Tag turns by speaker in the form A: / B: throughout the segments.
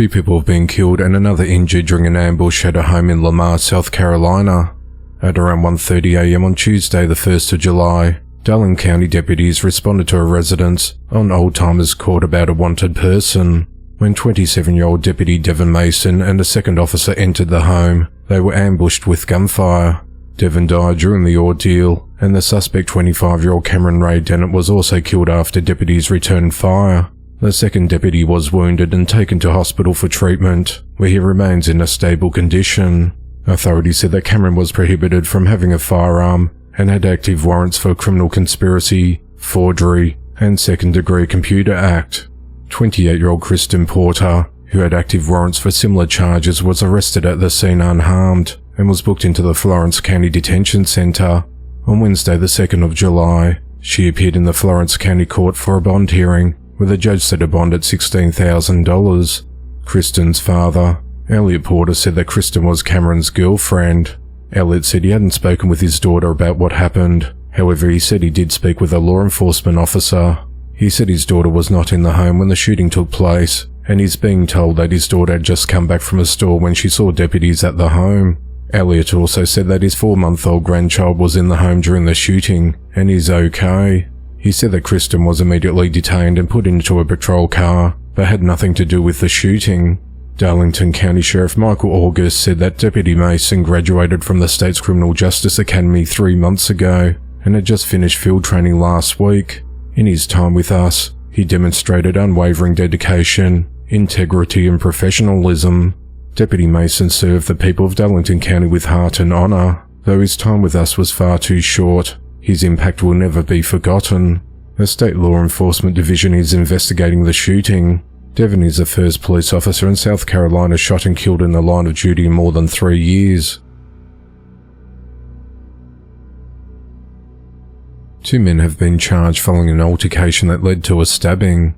A: 2 people have been killed and another injured during an ambush at a home in Lamar, South Carolina. At around 1:30 a.m. on Tuesday the 1st of July, Darling County deputies responded to a residence on Old Timers Court about a wanted person. When 27-year-old Deputy Devin Mason and a second officer entered the home, they were ambushed with gunfire. Devin died during the ordeal, and the suspect 25-year-old Cameron Ray Dennett was also killed after deputies returned fire. The second deputy was wounded and taken to hospital for treatment, where he remains in a stable condition. Authorities said that Cameron was prohibited from having a firearm and had active warrants for criminal conspiracy, forgery, and second-degree computer act. 28-year-old Kristen Porter, who had active warrants for similar charges, was arrested at the scene unharmed and was booked into the Florence County Detention Center. On Wednesday the 2nd of July, she appeared in the Florence County Court for a bond hearing, where the judge set a bond at $16,000. Kristen's father, Elliot Porter, said that Kristen was Cameron's girlfriend. Elliot said he hadn't spoken with his daughter about what happened. However, he said he did speak with a law enforcement officer. He said his daughter was not in the home when the shooting took place, and he's being told that his daughter had just come back from a store when she saw deputies at the home. Elliot also said that his 4-month-old grandchild was in the home during the shooting, and is okay. He said that Kristen was immediately detained and put into a patrol car, but had nothing to do with the shooting. Darlington County Sheriff Michael August said that Deputy Mason graduated from the state's Criminal Justice Academy 3 months ago, and had just finished field training last week. In his time with us, he demonstrated unwavering dedication, integrity, and professionalism. Deputy Mason served the people of Darlington County with heart and honor. Though his time with us was far too short, his impact will never be forgotten. The state law enforcement division is investigating the shooting. Devin is the first police officer in South Carolina shot and killed in the line of duty in more than 3 years. 2 men have been charged following an altercation that led to a stabbing.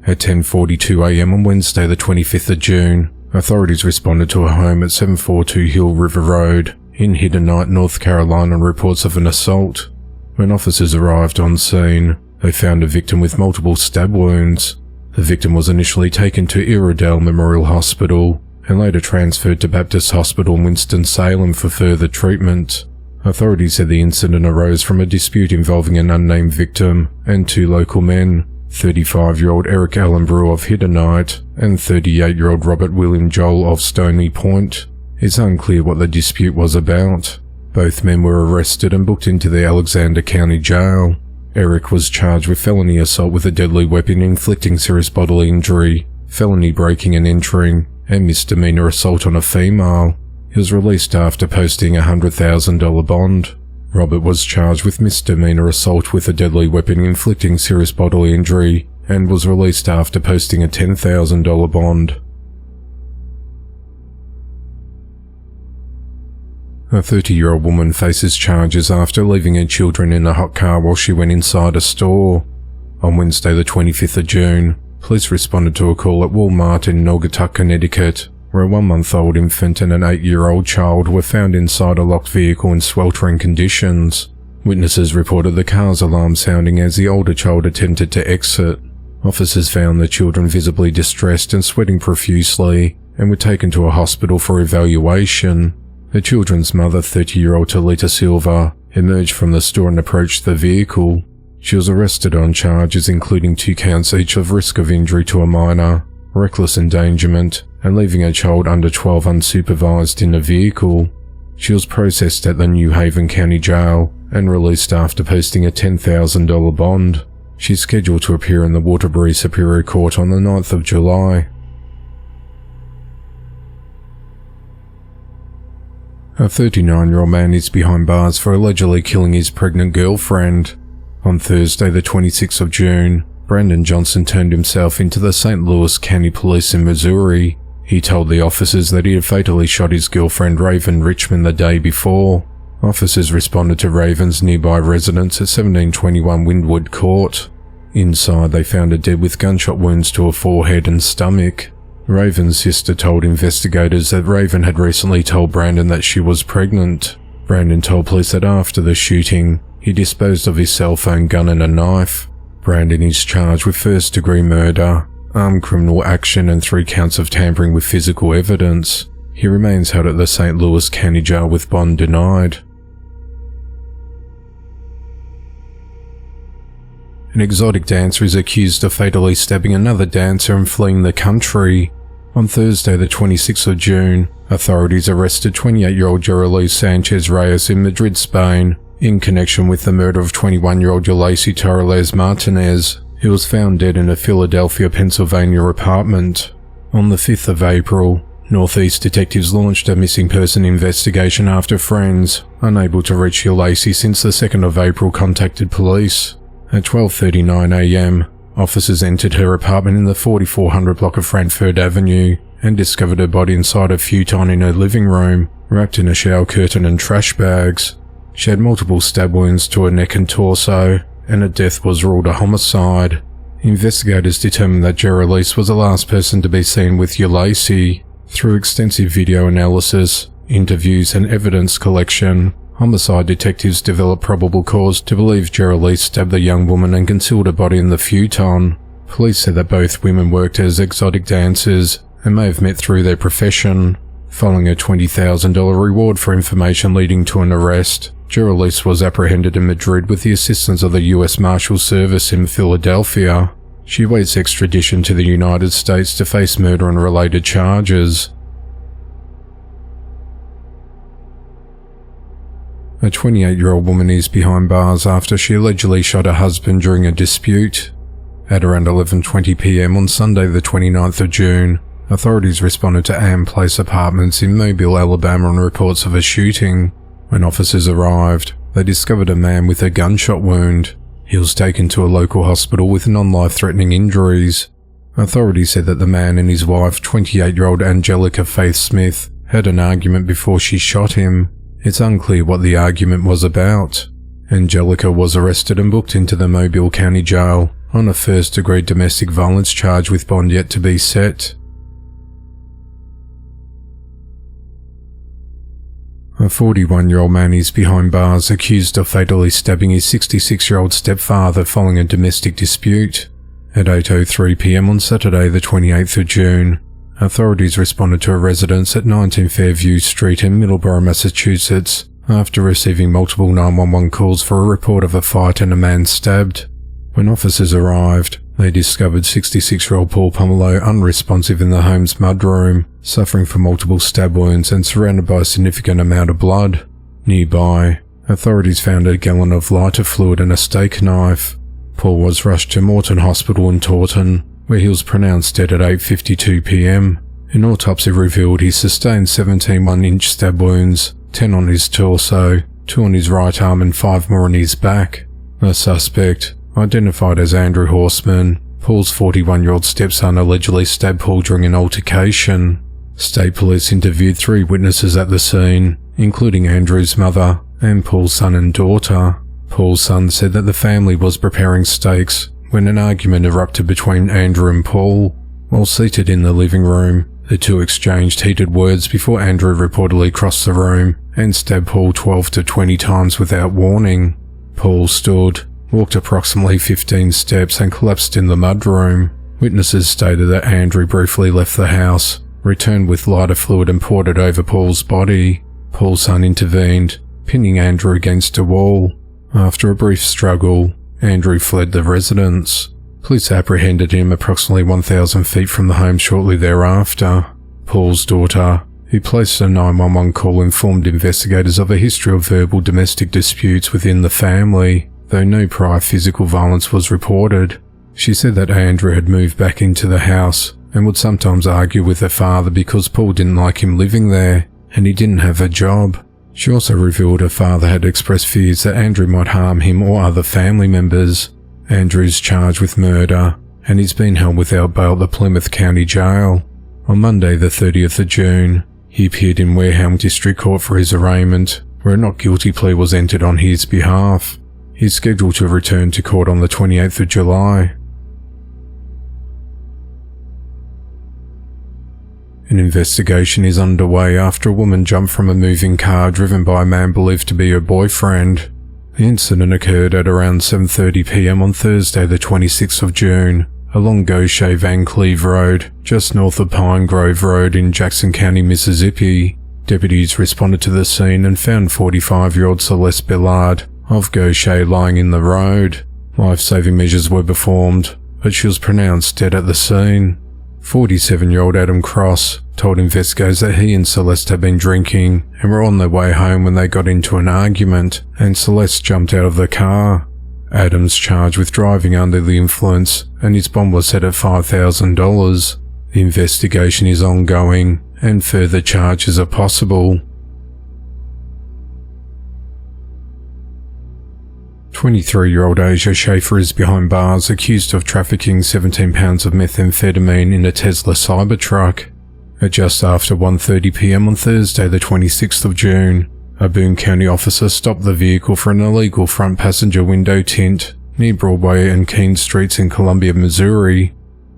A: At 10:42 a.m. on Wednesday the 25th of June, authorities responded to a home at 742 Hill River Road in Hiddenite, North Carolina on reports of an assault. When officers arrived on scene, they found a victim with multiple stab wounds. The victim was initially taken to Iredell Memorial Hospital and later transferred to Baptist Hospital in Winston-Salem for further treatment. Authorities said the incident arose from a dispute involving an unnamed victim and 2 local men, 35-year-old Eric Allen Brewer of Hiddenite and 38-year-old Robert William Joll of Stony Point. It's unclear what the dispute was about. Both men were arrested and booked into the Alexander County Jail. Eric was charged with felony assault with a deadly weapon inflicting serious bodily injury, felony breaking and entering, and misdemeanor assault on a female. He was released after posting a $100,000 bond. Robert was charged with misdemeanor assault with a deadly weapon inflicting serious bodily injury and was released after posting a $10,000 bond. A 30-year-old woman faces charges after leaving her children in a hot car while she went inside a store. On Wednesday the 25th of June, police responded to a call at Walmart in Naugatuck, Connecticut, where a 1-month-old infant and an 8-year-old child were found inside a locked vehicle in sweltering conditions. Witnesses reported the car's alarm sounding as the older child attempted to exit. Officers found the children visibly distressed and sweating profusely and were taken to a hospital for evaluation. The children's mother, 30-year-old Talita Silva, emerged from the store and approached the vehicle. She was arrested on charges including 2 counts each of risk of injury to a minor, reckless endangerment, and leaving a child under 12 unsupervised in the vehicle. She was processed at the New Haven County Jail and released after posting a $10,000 bond. She's scheduled to appear in the Waterbury Superior Court on the 9th of July. A 39-year-old man is behind bars for allegedly killing his pregnant girlfriend. On Thursday the 26th of June, Brandon Johnson turned himself into the St. Louis County Police in Missouri. He told the officers that he had fatally shot his girlfriend Raven Richmond the day before. Officers responded to Raven's nearby residence at 1721 Windwood Court. Inside, they found her dead with gunshot wounds to her forehead and stomach. Raven's sister told investigators that Raven had recently told Brandon that she was pregnant. Brandon told police that after the shooting, he disposed of his cell phone, gun and a knife. Brandon is charged with first-degree murder, armed criminal action and 3 counts of tampering with physical evidence. He remains held at the St. Louis County Jail with bond denied. An exotic dancer is accused of fatally stabbing another dancer and fleeing the country. On Thursday the 26th of June, authorities arrested 28-year-old Gerelys Sanchez-Reyes in Madrid, Spain, in connection with the murder of 21-year-old Yuleisy Torrelles-Martinez, who was found dead in a Philadelphia, Pennsylvania apartment. On the 5th of April, Northeast detectives launched a missing person investigation after friends, unable to reach Yuleisy since the 2nd of April, contacted police. At 12:39 a.m, officers entered her apartment in the 4400 block of Frankfurt Avenue and discovered her body inside a futon in her living room, wrapped in a shower curtain and trash bags. She had multiple stab wounds to her neck and torso, and her death was ruled a homicide. Investigators determined that Gerelys was the last person to be seen with Yuleisy. Through extensive video analysis, interviews and evidence collection, homicide detectives developed probable cause to believe Gerelys stabbed the young woman and concealed her body in the futon. Police said that both women worked as exotic dancers and may have met through their profession. Following a $20,000 reward for information leading to an arrest, Gerelys was apprehended in Madrid with the assistance of the U.S. Marshal Service in Philadelphia. She awaits extradition to the United States to face murder and related charges. A 28-year-old woman is behind bars after she allegedly shot her husband during a dispute. At around 11:20 p.m. on Sunday the 29th of June, authorities responded to Ann Place Apartments in Mobile, Alabama on reports of a shooting. When officers arrived, they discovered a man with a gunshot wound. He was taken to a local hospital with non-life-threatening injuries. Authorities said that the man and his wife, 28-year-old Angelica Faith Smith, had an argument before she shot him. It's unclear what the argument was about. Angelica was arrested and booked into the Mobile County Jail on a first-degree domestic violence charge with bond yet to be set. A 41-year-old man is behind bars accused of fatally stabbing his 66-year-old stepfather following a domestic dispute. At 8:03 p.m. on Saturday the 28th of June, authorities responded to a residence at 19 Fairview Street in Middleborough, Massachusetts, after receiving multiple 911 calls for a report of a fight and a man stabbed. When officers arrived, they discovered 66-year-old Paul Pomerleau unresponsive in the home's mudroom, suffering from multiple stab wounds and surrounded by a significant amount of blood. Nearby, authorities found a gallon of lighter fluid and a steak knife. Paul was rushed to Morton Hospital in Taunton, where he was pronounced dead at 8:52 p.m. An autopsy revealed he sustained 17 1-inch stab wounds, 10 on his torso, 2 on his right arm and 5 more on his back. The suspect, identified as Andrew Horsman, Paul's 41-year-old stepson, allegedly stabbed Paul during an altercation. State police interviewed 3 witnesses at the scene, including Andrew's mother and Paul's son and daughter. Paul's son said that the family was preparing steaks when an argument erupted between Andrew and Paul. While seated in the living room, the two exchanged heated words before Andrew reportedly crossed the room and stabbed Paul 12 to 20 times without warning. Paul stood, walked approximately 15 steps and collapsed in the mudroom. Witnesses stated that Andrew briefly left the house, returned with lighter fluid and poured it over Paul's body. Paul's son intervened, pinning Andrew against a wall. After a brief struggle, Andrew fled the residence. Police apprehended him approximately 1,000 feet from the home shortly thereafter. Paul's daughter, who placed a 911 call, informed investigators of a history of verbal domestic disputes within the family, though no prior physical violence was reported. She said that Andrew had moved back into the house and would sometimes argue with her father because Paul didn't like him living there and he didn't have a job. She also revealed her father had expressed fears that Andrew might harm him or other family members. Andrew's charged with murder and he's been held without bail at the Plymouth County Jail. On Monday the 30th of June, he appeared in Wareham District Court for his arraignment, where a not guilty plea was entered on his behalf. He's scheduled to return to court on the 28th of July. An investigation is underway after a woman jumped from a moving car driven by a man believed to be her boyfriend. The incident occurred at around 7:30 p.m. on Thursday the 26th of June, along Gaucher Van Cleve Road, just north of Pine Grove Road in Jackson County, Mississippi. Deputies responded to the scene and found 45-year-old Celeste Billard of Gaucher lying in the road. Life-saving measures were performed, but she was pronounced dead at the scene. 47-year-old Adam Cross told investigators that he and Celeste had been drinking and were on their way home when they got into an argument and Celeste jumped out of the car. Adam's charged with driving under the influence and his bond was set at $5,000. The investigation is ongoing and further charges are possible. 23-year-old Asia Schafer is behind bars accused of trafficking 17 pounds of methamphetamine in a Tesla Cybertruck. At just after 1:30 p.m. on Thursday the 26th of June, a Boone County officer stopped the vehicle for an illegal front passenger window tint near Broadway and Keene Streets in Columbia, Missouri.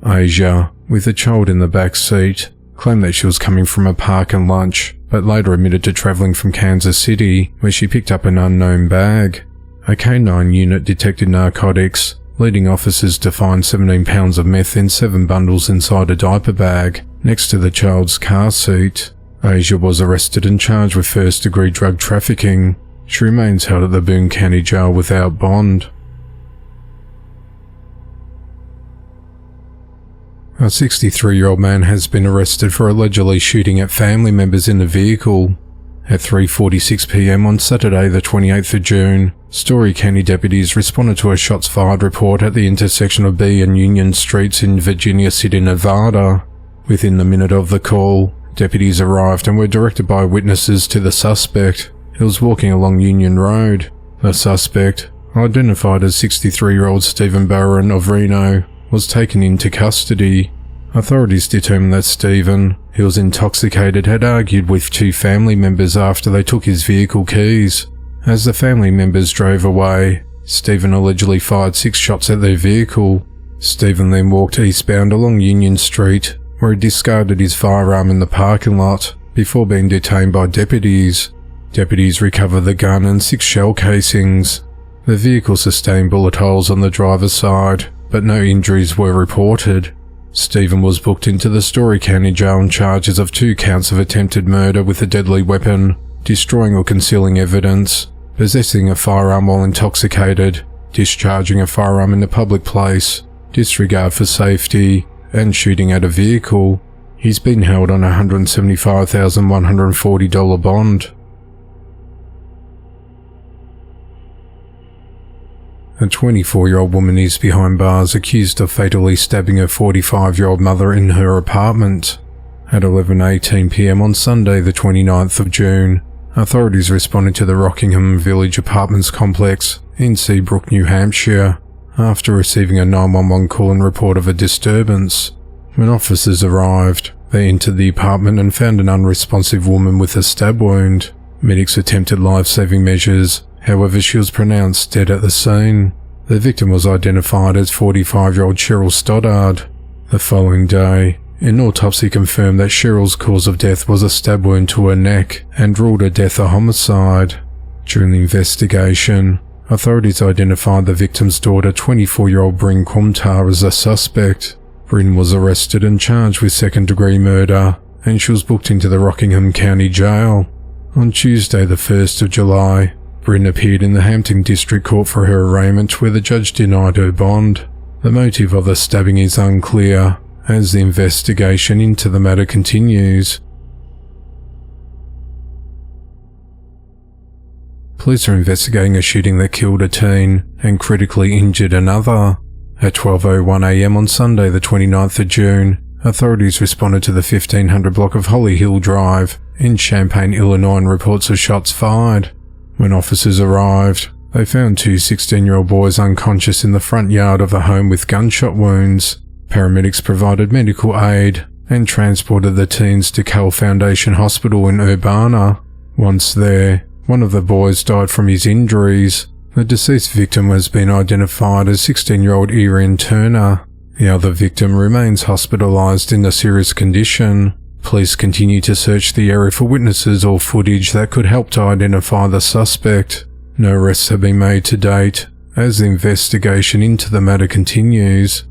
A: Asia, with a child in the back seat, claimed that she was coming from a park and lunch, but later admitted to traveling from Kansas City, where she picked up an unknown bag. A K-9 unit detected narcotics, leading officers to find 17 pounds of meth in 7 bundles inside a diaper bag next to the child's car seat. Asia was arrested and charged with first-degree drug trafficking. She remains held at the Boone County Jail without bond. A 63-year-old man has been arrested for allegedly shooting at family members in the vehicle. At 3:46 p.m. on Saturday the 28th of June, Story County deputies responded to a shots fired report at the intersection of B and Union Streets in Virginia City, Nevada. Within the minute of the call, deputies arrived and were directed by witnesses to the suspect, who was walking along Union Road. The suspect, identified as 63-year-old Stephen Bowron of Reno, was taken into custody. Authorities determined that Stephen, who was intoxicated, had argued with 2 family members after they took his vehicle keys. As the family members drove away, Stephen allegedly fired 6 shots at their vehicle. Stephen then walked eastbound along Union Street, where he discarded his firearm in the parking lot before being detained by deputies. Deputies recovered the gun and 6 shell casings. The vehicle sustained bullet holes on the driver's side, but no injuries were reported. Stephen was booked into the Story County Jail on charges of 2 counts of attempted murder with a deadly weapon, destroying or concealing evidence, possessing a firearm while intoxicated, discharging a firearm in a public place, disregard for safety, and shooting at a vehicle. He's been held on a $175,140 bond. A 24-year-old woman is behind bars accused of fatally stabbing her 45-year-old mother in her apartment. At 11:18 p.m. on Sunday the 29th of June, authorities responded to the Rockingham Village Apartments complex in Seabrook, New Hampshire, after receiving a 911 call and report of a disturbance. When officers arrived, they entered the apartment and found an unresponsive woman with a stab wound. Medics attempted life-saving measures. However, she was pronounced dead at the scene. The victim was identified as 45-year-old Cheryl Stoddard. The following day, an autopsy confirmed that Cheryl's cause of death was a stab wound to her neck and ruled her death a homicide. During the investigation, authorities identified the victim's daughter, 24-year-old Brynn Comtois, as a suspect. Brynn was arrested and charged with second-degree murder, and she was booked into the Rockingham County Jail. On Tuesday the 1st of July, Brynn appeared in the Hampton District Court for her arraignment, where the judge denied her bond. The motive of the stabbing is unclear, as the investigation into the matter continues. Police are investigating a shooting that killed a teen and critically injured another. At 12:01 a.m. on Sunday the 29th of June, authorities responded to the 1500 block of Holly Hill Drive in Champaign, Illinois, and reports of shots fired. When officers arrived, they found 2 16-year-old boys unconscious in the front yard of a home with gunshot wounds. Paramedics provided medical aid and transported the teens to Cal Foundation Hospital in Urbana. Once there, one of the boys died from his injuries. The deceased victim has been identified as 16-year-old Erion Turner. The other victim remains hospitalized in a serious condition. Police continue to search the area for witnesses or footage that could help to identify the suspect. No arrests have been made to date, as the investigation into the matter continues.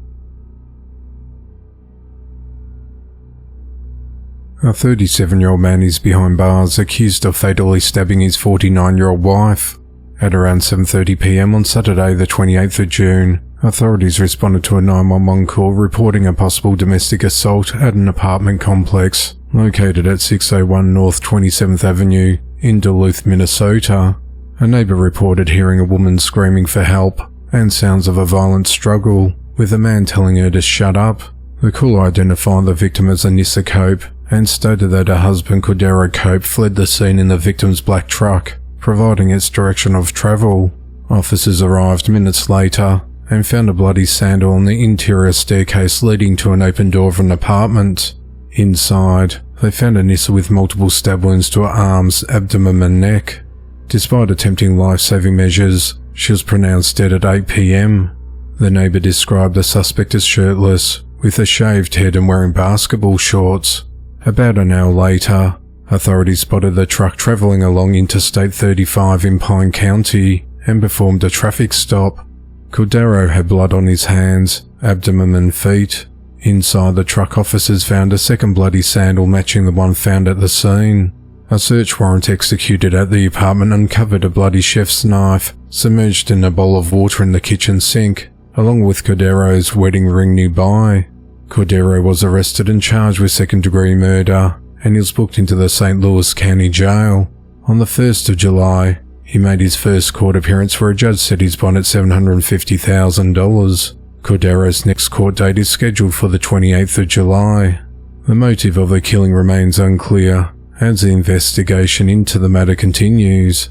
A: A 37-year-old man is behind bars accused of fatally stabbing his 49-year-old wife. At around 7:30 p.m. on Saturday the 28th of June, authorities responded to a 911 call reporting a possible domestic assault at an apartment complex located at 601 North 27th Avenue in Duluth, Minnesota. A neighbor reported hearing a woman screaming for help and sounds of a violent struggle, with a man telling her to shut up. The caller identified the victim as Anissa Cope and stated that her husband Carddarro Cope fled the scene in the victim's black truck, providing its direction of travel. Officers arrived minutes later and found a bloody sandal on the interior staircase leading to an open door of an apartment. Inside, they found Anissa with multiple stab wounds to her arms, abdomen and neck. Despite attempting life-saving measures, she was pronounced dead at 8 p.m. The neighbor described the suspect as shirtless, with a shaved head and wearing basketball shorts. About an hour later, authorities spotted the truck traveling along Interstate 35 in Pine County and performed a traffic stop. Carddarro had blood on his hands, abdomen and feet. Inside the truck, officers found a second bloody sandal matching the one found at the scene. A search warrant executed at the apartment uncovered a bloody chef's knife submerged in a bowl of water in the kitchen sink, along with Carddarro's wedding ring nearby. Carddarro was arrested and charged with second-degree murder, and he was booked into the St. Louis County Jail. On the 1st of July, he made his first court appearance where a judge set his bond at $750,000. Carddarro's next court date is scheduled for the 28th of July. The motive of the killing remains unclear, as the investigation into the matter continues.